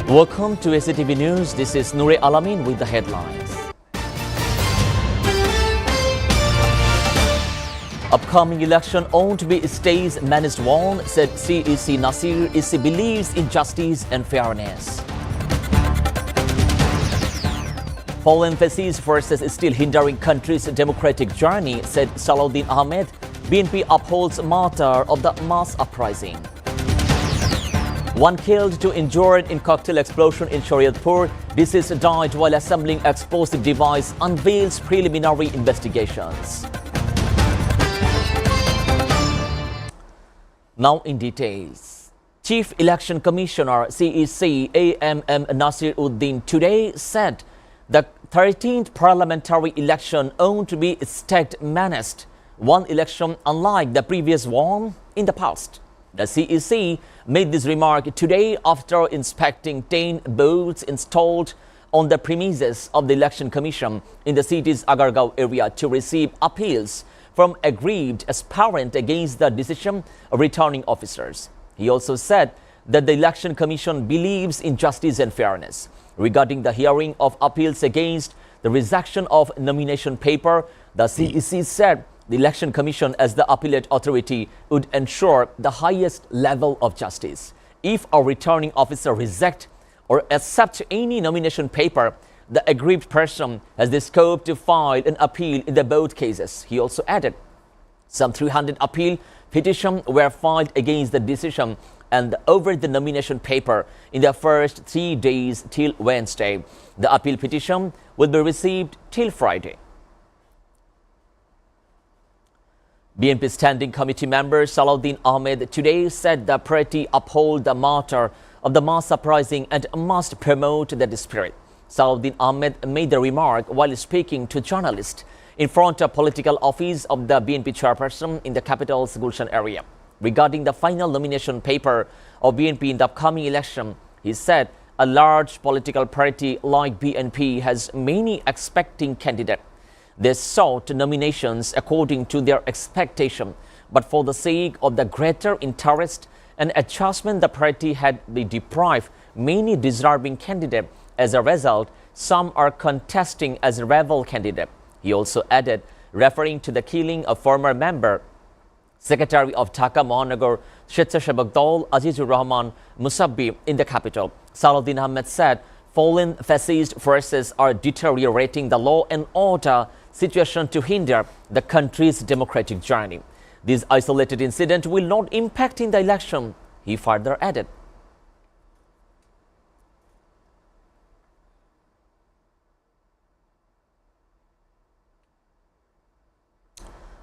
Welcome to SATV News. This is Nure Alamin with the headlines. Upcoming election won't be stays managed well, said CEC Nasir. EC believes in justice and fairness. Foreign fascist forces is still hindering country's democratic journey, said Salahuddin Ahmed. BNP upholds matter of the mass uprising. One killed, two injured in cocktail explosion in Shariatpur. Deceased died while assembling explosive device, unveils preliminary investigations. Now in details. Chief Election Commissioner CEC AMM Nasir Uddin today said the 13th parliamentary election won't be staged managed, one election unlike the previous one in the past. The CEC made this remark today after inspecting 10 booths installed on the premises of the Election Commission in the city's Agargaon area to receive appeals from aggrieved aspirants against the decision of returning officers. He also said that the Election Commission believes in justice and fairness. Regarding the hearing of appeals against the rejection of nomination paper, the CEC said the Election Commission as the appellate authority would ensure the highest level of justice. If a returning officer rejects or accepts any nomination paper, the aggrieved person has the scope to file an appeal in the both cases. He also added, some 300 appeal petitions were filed against the decision and over the nomination paper in the first 3 days till Wednesday. The appeal petition will be received till Friday. BNP Standing Committee member Salahuddin Ahmed today said the party uphold the matter of the mass uprising and must promote that spirit. Salahuddin Ahmed made the remark while speaking to journalists in front of political office of the BNP chairperson in the capital's Gulshan area. Regarding the final nomination paper of BNP in the upcoming election, he said a large political party like BNP has many expecting candidates. They sought nominations according to their expectation, but for the sake of the greater interest and adjustment, the party had been deprived many deserving candidates. As a result, some are contesting as a rebel candidate. He also added, referring to the killing of former member, Secretary of Dhaka Mahanagar Shetcheshabak Dol Azizur Rahman Musabbi in the capital. Salahuddin Ahmed said, fallen fascist forces are deteriorating the law and order situation to hinder the country's democratic journey. This isolated incident will not impact in the election, he further added.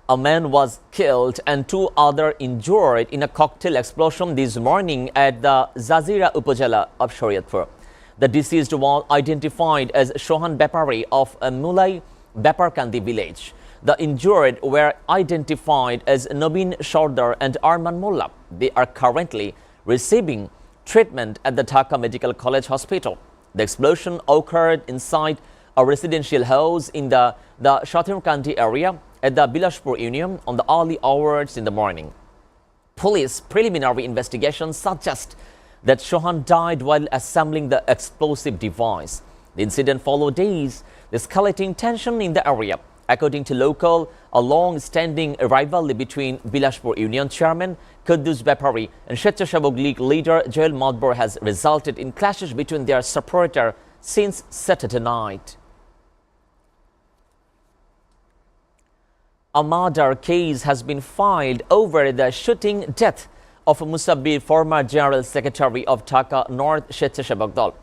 A man was killed and 2 others injured in a cocktail explosion this morning at the Zazira Upazila of Shariatpur. The deceased was identified as Shohan Bepari of Mulai Beparkandi village. The injured were identified as Nobin Shordar and Arman Mullah. They are currently receiving treatment at the Dhaka Medical College Hospital. The explosion occurred inside a residential house in the Shatirkandi area at the Bilashpur Union on the early hours in the morning. Police preliminary investigations suggest that Shohan died while assembling the explosive device. The incident followed days escalating tension in the area. According to local, a long-standing rivalry between Bilashpur Union Chairman Kuddus Bepari and Shetcheshabak League leader Joel Madbor has resulted in clashes between their supporters since Saturday night. A murder case has been filed over the shooting death of Musabbi, former General Secretary of Dhaka North Shetcheshabak Dol.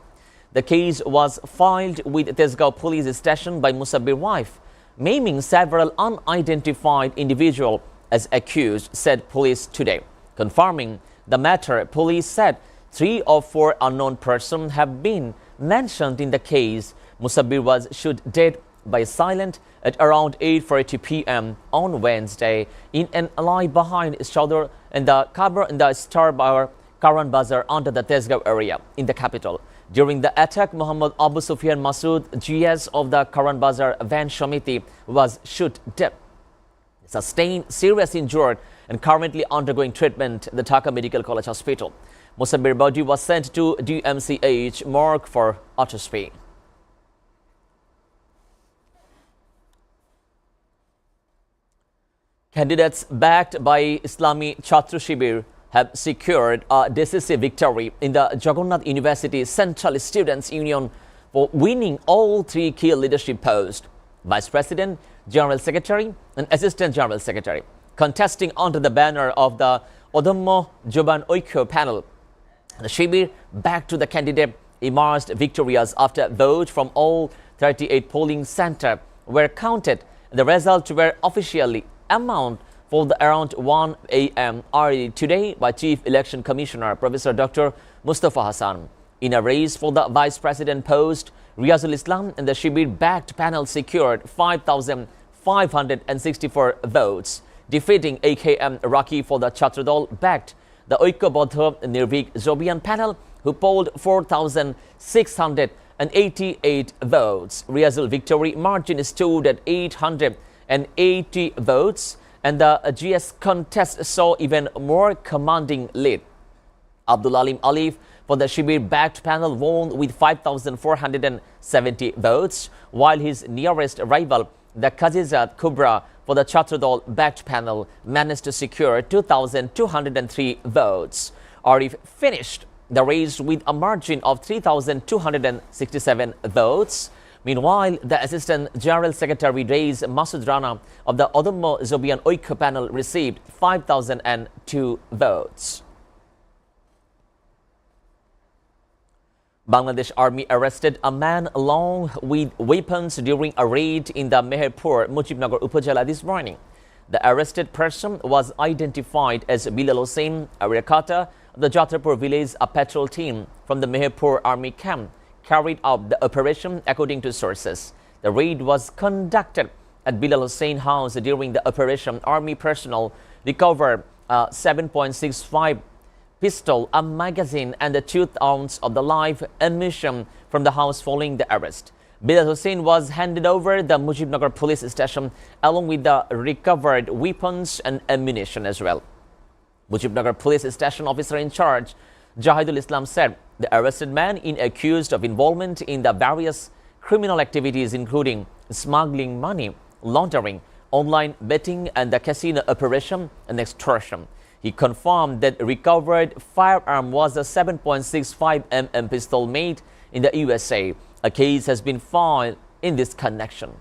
The case was filed with Tesgaon Police Station by Musabbi's wife, naming several unidentified individuals as accused, said police today. Confirming the matter, police said 3 or 4 unknown persons have been mentioned in the case. Musabbi was shot dead by silent at around 8:40 p.m. on Wednesday in an alley behind his shoulder in the cover in the Star Bar Karan Bazar under the Tesgaon area in the capital. During the attack, Muhammad Abu Sufyan Masood, GS of the Karan Bazar Van Shamiti, was shot dead. Sustained serious injured and currently undergoing treatment at the Dhaka Medical College Hospital. Musabir's body was sent to DMCH morgue for autopsy. Candidates backed by Islami Chhatra Shibir have secured a decisive victory in the Jagannath University Central Students' Union for winning all 3 key leadership posts: Vice President, General Secretary, and Assistant General Secretary, contesting under the banner of the Odammo Joban Oikyo panel. The Shibir, back to the candidate, emerged victorious after votes from all 38 polling centres were counted. The results were officially announced for around 1 a.m. early today by Chief Election Commissioner Professor Dr. Mustafa Hassan. In a race for the Vice President post, Riyazul Islam and the Shibir-backed panel secured 5,564 votes, defeating AKM Raki for the Chhatradol-backed the Oikobodho Nirvik Zobian panel, who polled 4,688 votes. Riyazul victory margin stood at 880 votes, and the GS contest saw even more commanding lead. Abdul Alim Alif for the Shibir-backed panel won with 5,470 votes, while his nearest rival, the Kazizat Kubra for the Chhatradol-backed panel, managed to secure 2,203 votes. Arif finished the race with a margin of 3,267 votes. Meanwhile, the Assistant General Secretary Reis Masud Rana of the Odammo Zobian Oikyo panel received 5,002 votes. Bangladesh Army arrested a man along with weapons during a raid in the Meherpur Mujibnagar Upazila this morning. The arrested person was identified as Bilal Hossain, a Rekata of the Jatrapur village. A patrol team from the Meherpur Army camp carried out the operation, according to sources. The raid was conducted at Bilal Hossain house. During the operation, Army personnel recovered a 7.65 pistol, a magazine, and a 2 ounce of the live ammunition from the house following the arrest. Bilal Hossain was handed over the Mujibnagar police station along with the recovered weapons and ammunition as well. Mujibnagar police station officer in charge, Jahidul Islam, said the arrested man is accused of involvement in the various criminal activities, including smuggling money, laundering, online betting, and the casino operation and extortion. He confirmed that recovered firearm was a 7.65 mm pistol made in the USA. A case has been filed in this connection.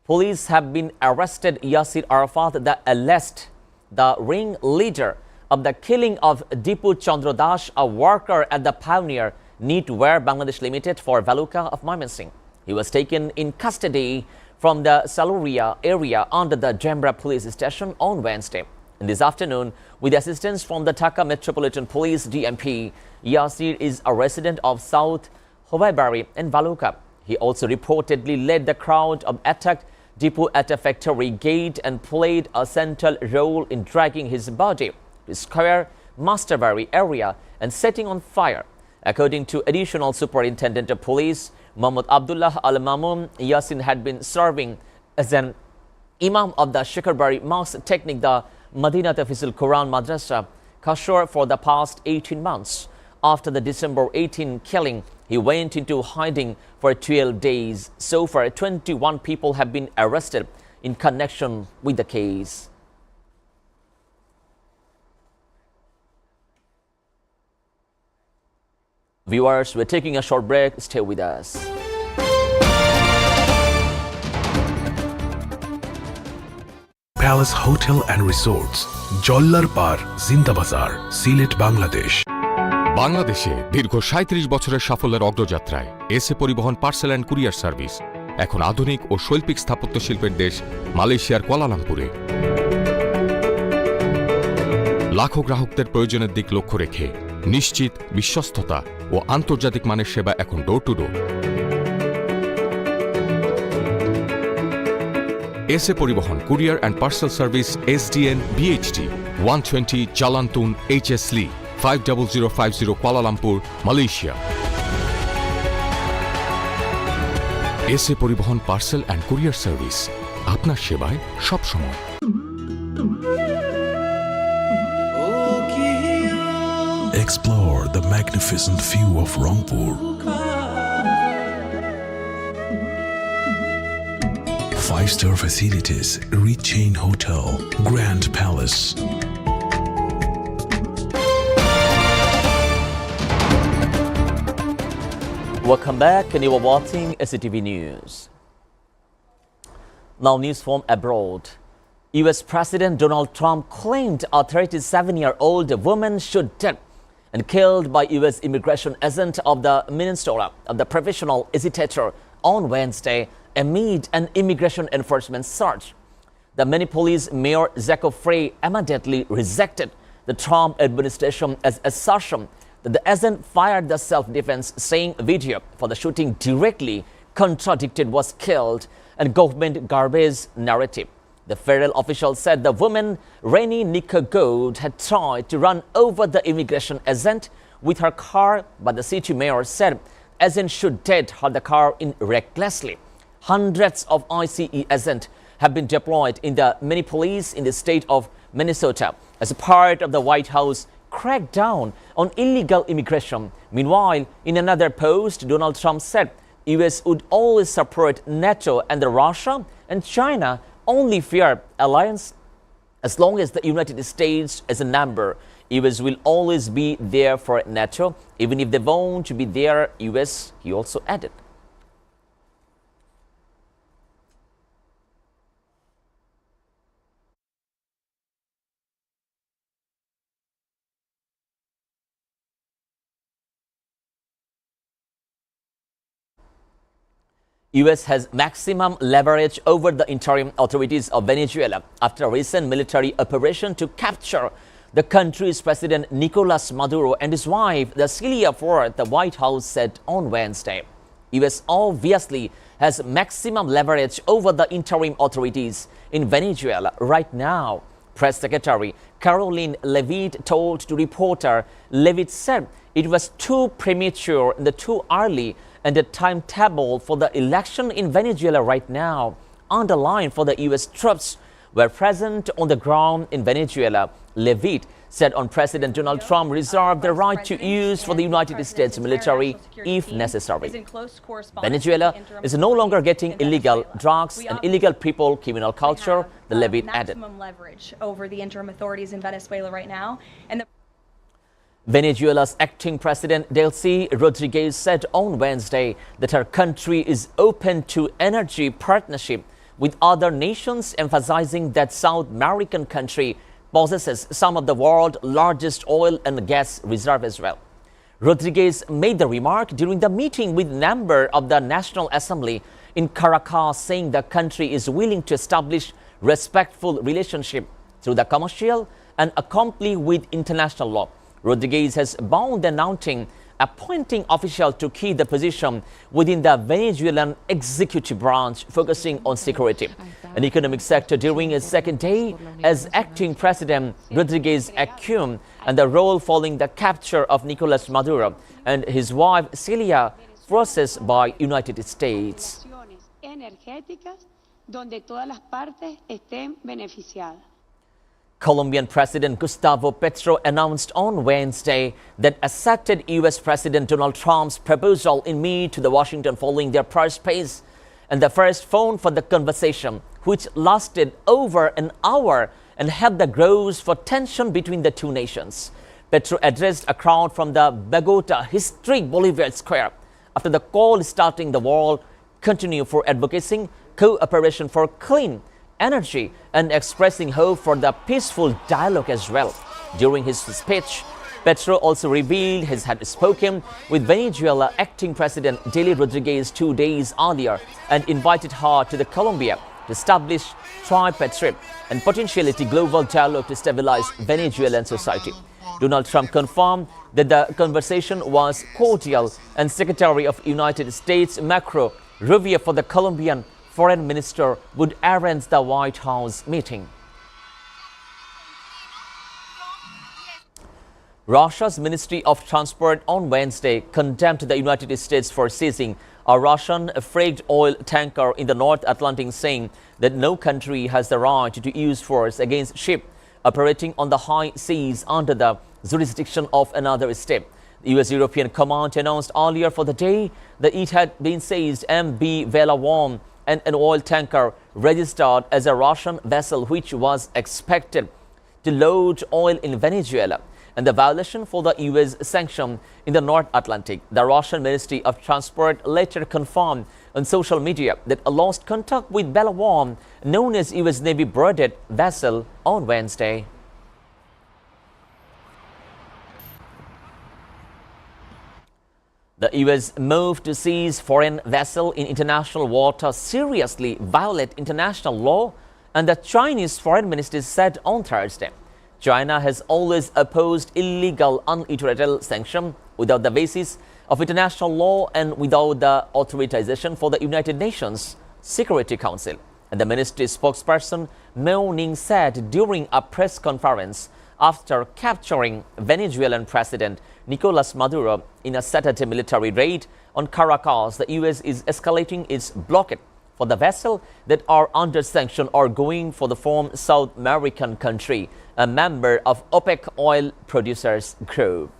Police have been arrested Yasir Arafat, the alleged the ringleader of the killing of Dipu Chandra Das, a worker at the Pioneer Knitwear Bangladesh Limited for Valuka of Mymensingh. He was taken in custody from the Saluria area under the Jembra police station on Wednesday. In this afternoon, with assistance from the Dhaka Metropolitan Police DMP, Yasir is a resident of South Hobaibari in Valuka. He also reportedly led the crowd of attacked Dipu at a factory gate and played a central role in dragging his body to Square Masterbury area and setting on fire. According to Additional Superintendent of Police Mohammad Abdullah Al Mamun, Yasin had been serving as an Imam of the Shikarbari Mosque Technique, the Madinat Tafizul Quran Madrasa, Kashur, for the past 18 months. After the December 18 killing, he went into hiding for 12 days. So far, 21 people have been arrested in connection with the case. Viewers, we're taking a short break. Stay with us. Palace Hotel and Resorts, Jollar Par, Zinda Bazar, Silet, Bangladesh. বাংলাদেশে দীর্ঘ ৩৭ বছরের সাফল্যের অগ্রযাত্রায় SA পরিবহন parcel and courier service এখন আধুনিক ও শৈল্পিক স্থাপত্য শিল্পের দেশ মালয়েশিয়ার কুয়ালালামপুরে। লাখো গ্রাহকদের প্রয়োজনের দিক লক্ষ্য রেখে নিশ্চিত বিশ্বস্ততা ও আন্তর্জাতিক মানের সেবা এখন ডোর টু ডোর। এসএ পরিবহন courier and parcel service SDN BHT 120 Jalan HS Lee 50050 Kuala Lumpur, Malaysia. SA পরিবহন পার্সেল অ্যান্ড কুরিয়ার সার্ভিস আপনার সেবায় সব সময়। Explore the magnificent view of Rangpur. 5-star facilities, rich chain hotel, Grand Palace. Welcome back, and you are watching SATV News. Now news from abroad. US President Donald Trump claimed a 37-year-old woman shot dead and killed by US immigration agent of the Minnesota of the professional agitator on Wednesday amid an immigration enforcement search. The Minneapolis Mayor Jacob Frey immediately rejected the Trump administration's assertion that the agent fired the self-defense, saying video for the shooting directly contradicted was killed and government garbage narrative. The federal official said the woman, Renee Nika Gold, had tried to run over the immigration agent with her car, but the city mayor said the agent shot dead the car in recklessly. Hundreds of ICE agents have been deployed in the Minneapolis in the state of Minnesota as a part of the White House crackdown on illegal immigration. Meanwhile, in another post, Donald Trump said US would always support NATO and Russia and China only fair alliance as long as the United States is a member. US will always be there for NATO, even if they won't be there, US, he also added. US has maximum leverage over the interim authorities of Venezuela after a recent military operation to capture the country's President Nicolas Maduro and his wife, the Celia Ford, the White House said on Wednesday. US obviously has maximum leverage over the interim authorities in Venezuela right now, Press Secretary Caroline Levitt told to reporter. Levitt said it was too premature and too early, and the timetable for the election in Venezuela right now underlined for the US troops were present on the ground in Venezuela. Levitt said on President Donald Trump reserved the right to use for the United States military if necessary. Venezuela is no longer getting illegal drugs and illegal people, criminal culture, the Levitt added. Maximum leverage over the interim authorities in Venezuela right now. And Venezuela's acting president Delcy Rodriguez said on Wednesday that her country is open to energy partnership with other nations, emphasizing that South American country possesses some of the world's largest oil and gas reserve as well. Rodriguez made the remark during the meeting with members of the National Assembly in Caracas, saying the country is willing to establish respectful relationship through the commercial and comply with international law. Rodriguez has bound announcing appointing officials to key the position within the Venezuelan executive branch, focusing on security and economic sector during his second day as acting president. Rodriguez assumed and the role following the capture of Nicolas Maduro and his wife Celia processed by United States. Colombian President Gustavo Petro announced on Wednesday that accepted US President Donald Trump's proposal in May to the Washington following their first pace and the first phone for the conversation, which lasted over an hour and helped the growth for tension between the two nations. Petro addressed a crowd from the Bogota historic Bolivar Square after the call starting the wall continue for advocating cooperation for clean energy and expressing hope for the peaceful dialogue as well. During his speech, Petro also revealed he had spoken with Venezuela acting President Delcy Rodriguez 2 days earlier and invited her to the Colombia to establish tripartite and potentially global dialogue to stabilize Venezuelan society. Donald Trump confirmed that the conversation was cordial, and Secretary of United States Marco Rubio for the Colombian Foreign Minister would arrange the White House meeting. Russia's Ministry of Transport on Wednesday condemned the United States for seizing a Russian freight oil tanker in the North Atlantic, saying that no country has the right to use force against ships operating on the high seas under the jurisdiction of another state. The U.S. European Command announced earlier for the day that it had been seized MV Velawarm and an oil tanker registered as a Russian vessel which was expected to load oil in Venezuela, and the violation for the U.S. sanction in the North Atlantic. The Russian Ministry of Transport later confirmed on social media that a lost contact with Velawarm, known as U.S. Navy boarded vessel, on Wednesday. The U.S. move to seize foreign vessel in international water seriously violate international law, and the Chinese foreign minister said on Thursday. China has always opposed illegal unilateral sanction without the basis of international law and without the authorization for the United Nations Security Council. And the ministry spokesperson Mao Ning said during a press conference after capturing Venezuelan President Nicolas Maduro in a Saturday military raid on Caracas, the U.S. is escalating its blockade for the vessels that are under sanction or going for the former South American country, a member of OPEC oil producers group.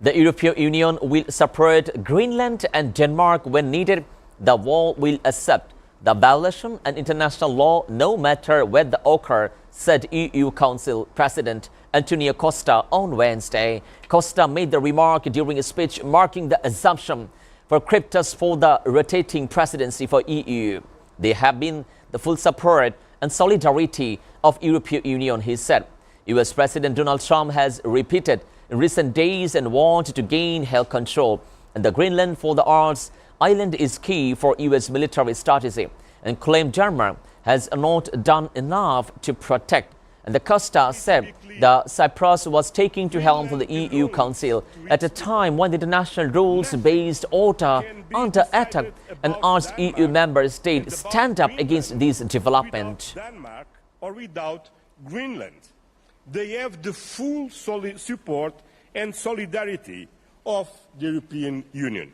The European Union will separate Greenland and Denmark when needed. The wall will accept the violation and international law no matter where they occur, said EU Council President Antonio Costa on Wednesday. Costa made the remark during a speech marking the assumption for Cyprus for the rotating presidency for EU. They have been the full support and solidarity of European Union, he said. US President Donald Trump has repeated in recent days and wanted to gain held control. And the Greenland for the Arts Island is key for US military strategy and claimed Denmark has not done enough to protect. And the Costa said the Cyprus was taking to helm for the EU Council at a time when the international rules-based order under attack and asked EU member states stand up against these developments. Denmark or without Greenland, they have the full support and solidarity of the European Union.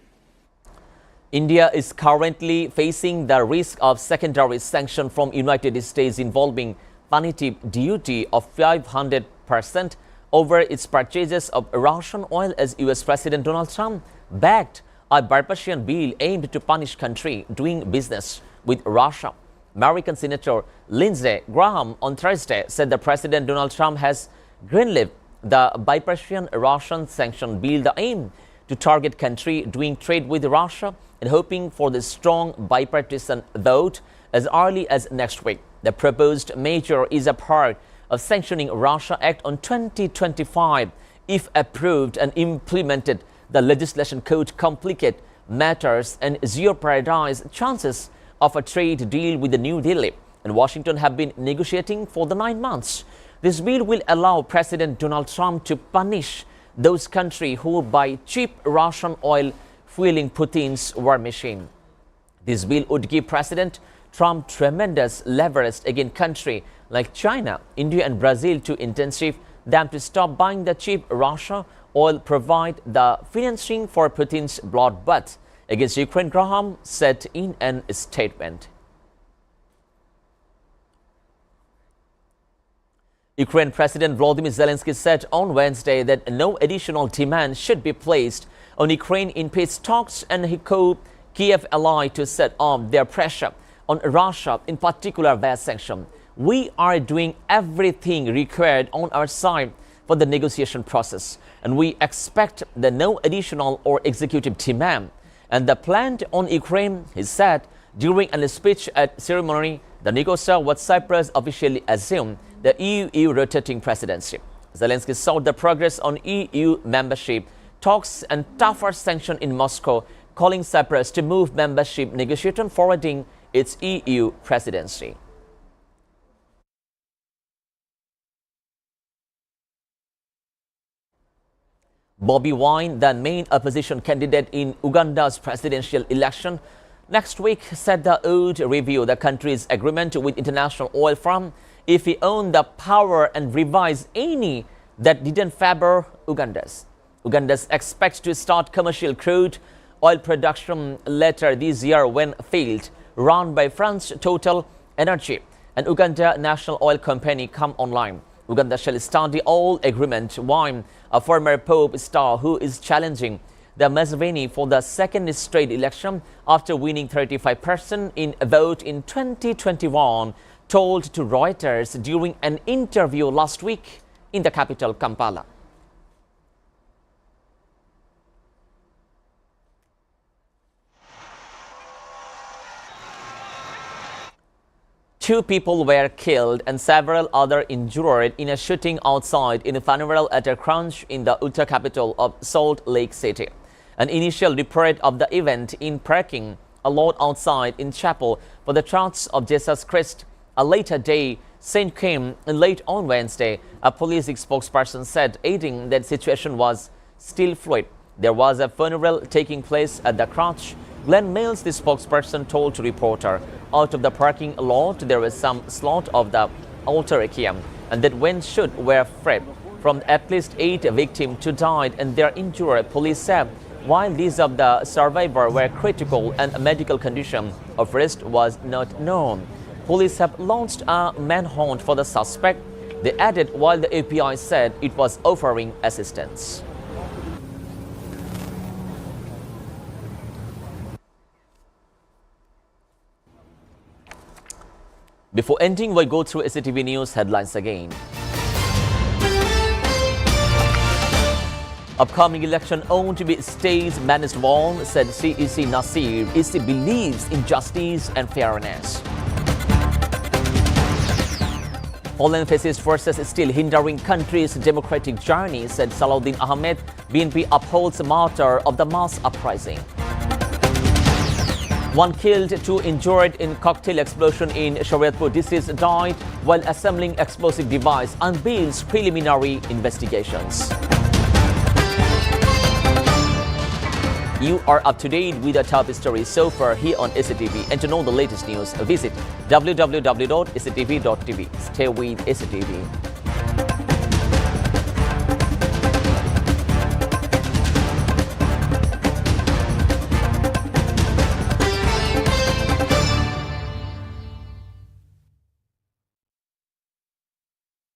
India is currently facing the risk of secondary sanction from United States involving punitive duty of 500% over its purchases of Russian oil as US President Donald Trump backed a bipartisan bill aimed to punish country doing business with Russia. American Senator Lindsey Graham on Thursday said that President Donald Trump has greenlit the bipartisan Russian sanction bill, the aim to target country doing trade with Russia and hoping for the strong bipartisan vote as early as next week. The proposed measure is a part of sanctioning Russia Act on 2025. If approved and implemented, the legislation could complicate matters and jeopardize chances of a trade deal with the New Delhi and Washington have been negotiating for the 9 months. This bill will allow President Donald Trump to punish those countries who buy cheap Russian oil, fueling Putin's war machine. This bill would give President Trump tremendous leverage against countries like China, India and Brazil to intensify them to stop buying the cheap Russia oil, provide the financing for Putin's bloodbath against Ukraine, Graham said in a statement. Ukraine President Volodymyr Zelensky said on Wednesday that no additional demand should be placed on Ukraine in peace talks, and he called Kiev ally to set up their pressure on Russia, in particular via sanctions. We are doing everything required on our side for the negotiation process, and we expect that no additional or executive demand and the plan on Ukraine, he said during a speech at ceremony. The negotiator was Cyprus officially assumed the EU rotating presidency. Zelensky saw the progress on EU membership talks and tougher sanctions in Moscow, calling Cyprus to move membership negotiation forwarding its EU presidency. Bobi Wine, the main opposition candidate in Uganda's presidential election, next week said that would review the country's agreement with international oil firm if he owned the power and revise any that didn't favor Ugandans. Ugandans expect to start commercial crude oil production later this year when failed, run by France Total Energy and Uganda National Oil Company come online. Uganda shall start the oil agreement while a former Pope star who is challenging the Museveni for the second straight election after winning 35% in a vote in 2021 told to Reuters during an interview last week in the capital Kampala. Two people were killed and several others injured in a shooting outside in a funeral at a crunch in the Utah capital of Salt Lake City. An initial report of the event in parking a lot outside in chapel for the Church of Jesus Christ. A later day, St. came late on Wednesday. A police spokesperson said, adding that situation was still fluid. There was a funeral taking place at the crunch. Glenn Mills, the spokesperson, told a reporter, out of the parking lot there was some slot of the altar requiem, and that when shot were freed from at least 8 victims who died and their injured, police said, while these of the survivors were critical and a medical condition of rest was not known. Police have launched a manhunt for the suspect. They added while the API said it was offering assistance. Before ending, we'll go through SATV News headlines again. Upcoming election owned to be state-managed one, said CEC Nasir. EC believes in justice and fairness. Foreign fascist forces still hindering country's democratic journey, said Salahuddin Ahmed. BNP upholds matter of the mass uprising. 1 killed, 2 injured in cocktail explosion in Shariatpur. Deceased died while assembling explosive device. Unveils preliminary investigations. You are up to date with the top stories so far here on SATV. And to know the latest news, visit www.satv.tv. Stay with SATV.